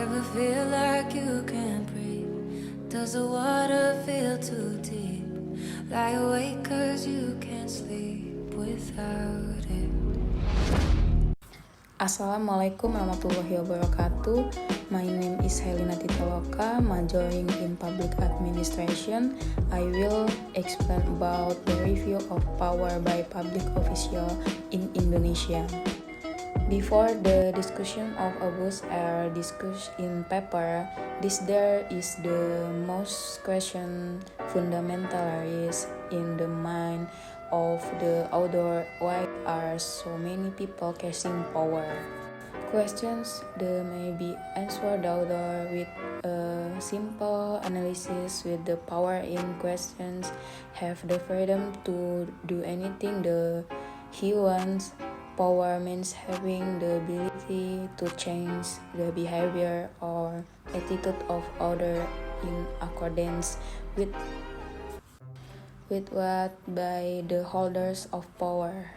Ever feel like you can't breathe? Does the water feel too deep? Lie awake 'cause you can't sleep without it. Assalamualaikum warahmatullahi wabarakatuh. My name is Helina Titaloka, majoring in public administration. I will explain about the review of power by public official in Indonesia. Before the discussion of abuse are discussed in paper, this there is the most question fundamentalities in the mind of the author. Why are so many people casing power? Questions that may be answered author with a simple analysis. With the power in questions have the freedom to do anything he wants. Power means having the ability to change the behavior or attitude of others in accordance with what by the holders of power.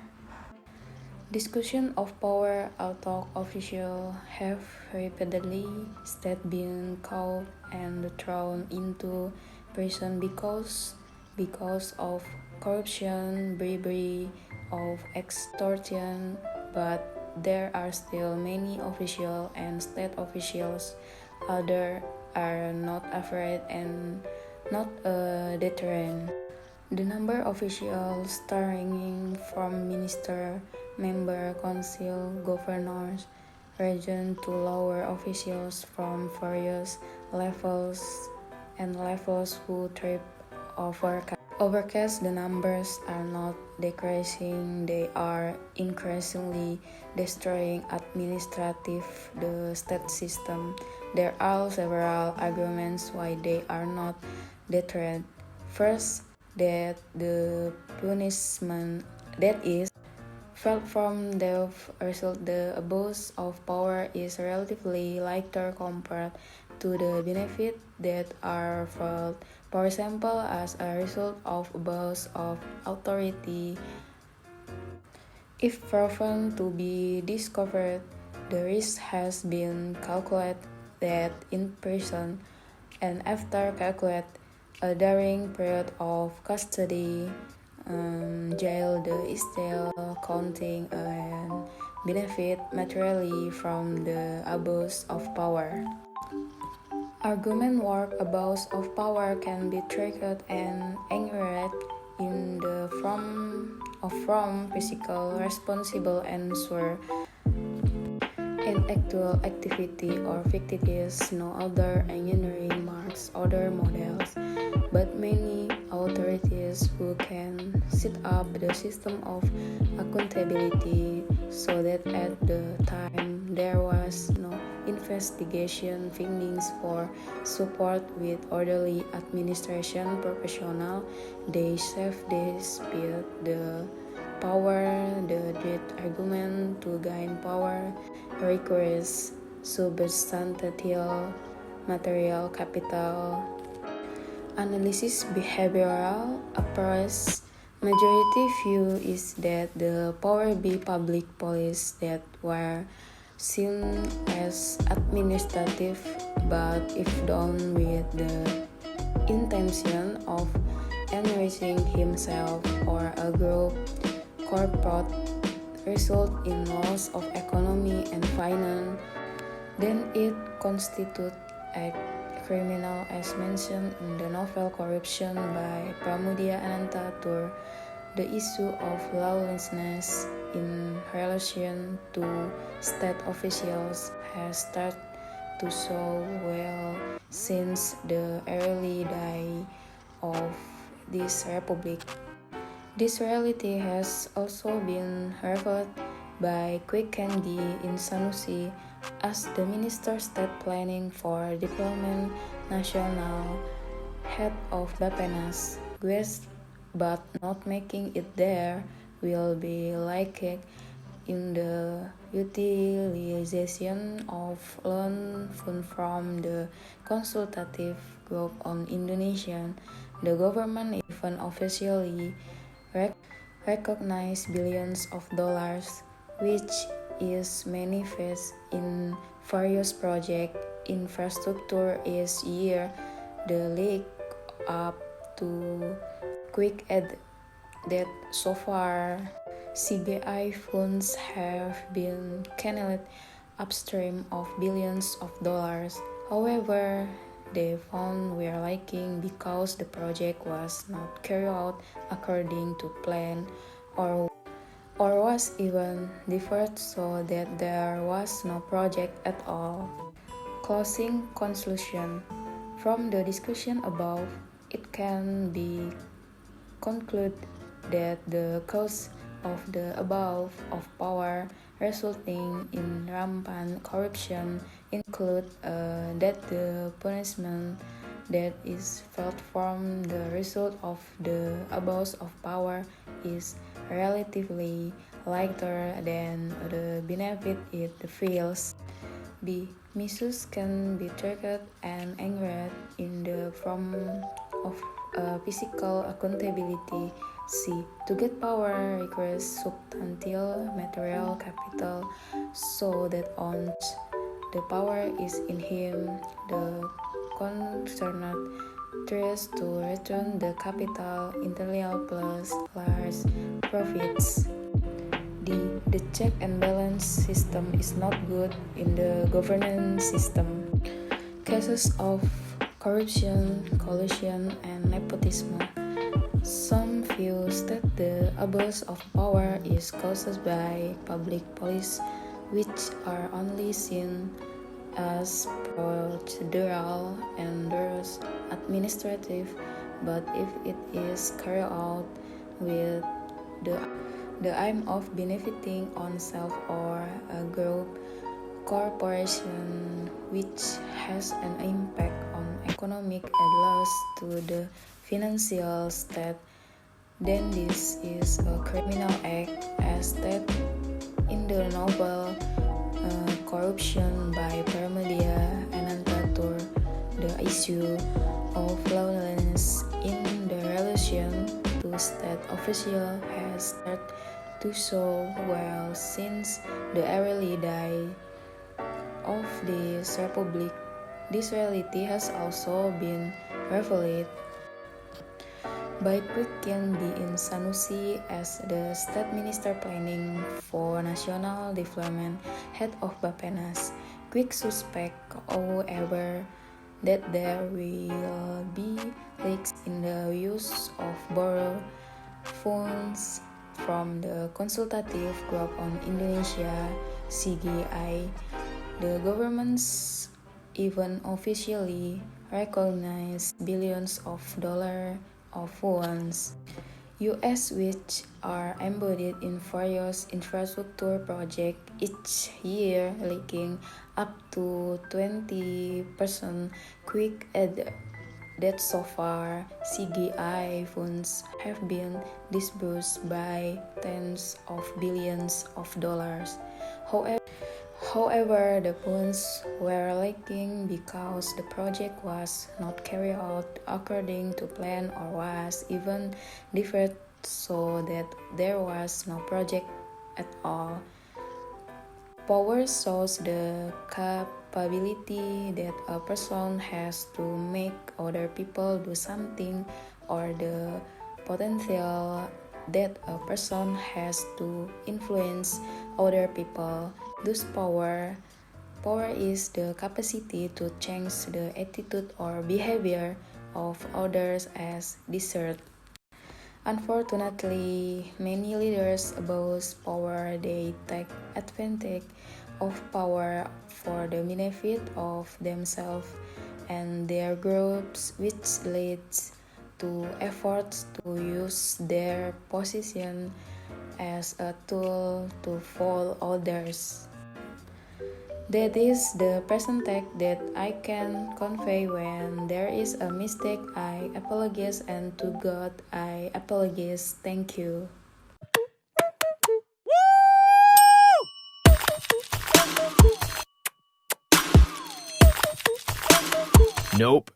Discussion of power author officials have repeatedly stated being caught and thrown into prison because of corruption, bribery, of extortion, but there are still many officials and state officials. Others are not afraid and not a deterrent. The number of officials ranging from minister, member, council, governors, region to lower officials from various levels who trip overcast. The numbers are not decreasing, they are increasingly destroying administrative the state system. There are several arguments why they are not deterrent. First, that the punishment that is felt from the result the abuse of power is relatively lighter compared to the benefit that are felt. For example, as a result of abuse of authority, if proven to be discovered, the risk has been calculated that in prison and after calculate a during period of custody, jail, the is still counting and benefit materially from the abuse of power. Argument work abuse of power can be triggered and angered in the from physical responsible answer in actual activity or fictitious no other engineering marks other models, but many authorities who can set up the system of accountability so that at the time there was no investigation findings for support with orderly administration professional, they save dispute the power, the dread argument to gain power requires substantial material capital. Analysis behavioral approach. Majority view is that the power be public police that were seen as administrative, but if done with the intention of enriching himself or a group, corporate result in loss of economy and finance, then it constitutes a criminal as mentioned in the novel Corruption by Pramudia Anantatur. The issue of lawlessness in relation to state officials has started to show well since the early days of this republic. This reality has also been revealed by Quick Candy in Sanusi as the Minister State Planning for Development National, head of Bapenas, West, but not making it there will be lacking in the utilization of loan fund from the consultative group on Indonesia. The government even officially recognized billions of dollars, which is manifest in various projects infrastructure each year, the leak up to quick add that so far CGI funds have been channeled upstream of billions of dollars. However, they found were lacking because the project was not carried out according to plan or was even deferred so that there was no project at all. Closing conclusion. From the discussion above, it can be concluded that the cause of the above of power resulting in rampant corruption include that the punishment that is felt from the result of the abuse of power is relatively lighter than the benefit it feels. B. Misuse can be triggered and angered in the form of physical accountability. C. To get power requires substantial material capital so that once the power is in him, the concerned tries to return the capital intellectual plus large profits. D. The check and balance system is not good in the governance system. Cases of corruption, collusion, and nepotism. Some view that the abuse of power is caused by public policies, which are only seen as procedural and thus administrative, but if it is carried out with the aim of benefiting oneself or a group, corporation, which has an impact on economic and loss to the financial state, then this is a criminal act as stated in the novel Corruption by Pramedia Anantatur. The issue of lawlessness in the relation to state officials has started to show well since the early days of this republic. This reality has also been revealed by Quicken D. in Sanusi as the State Minister Planning for National Development, head of Bapenas. Quick suspect, however, that there will be leaks in the use of borrowed funds from the consultative group on Indonesia, CGI. The governments even officially recognize billions of dollars of funds, UAS which are embodied in various infrastructure projects each year, leaking up to 20%. Quick add that so far CGI funds have been disbursed by tens of billions of dollars. However, the funds were lacking because the project was not carried out according to plan or was even deferred so that there was no project at all. Power shows the capability that a person has to make other people do something or the potential that a person has to influence other people. Thus power is the capacity to change the attitude or behavior of others as desired. Unfortunately, many leaders abuse power. They take advantage of power for the benefit of themselves and their groups, which leads to efforts to use their position as a tool to fool others. That is the percentage that I can convey. When there is a mistake, I apologize, and to God, I apologize. Thank you. Nope.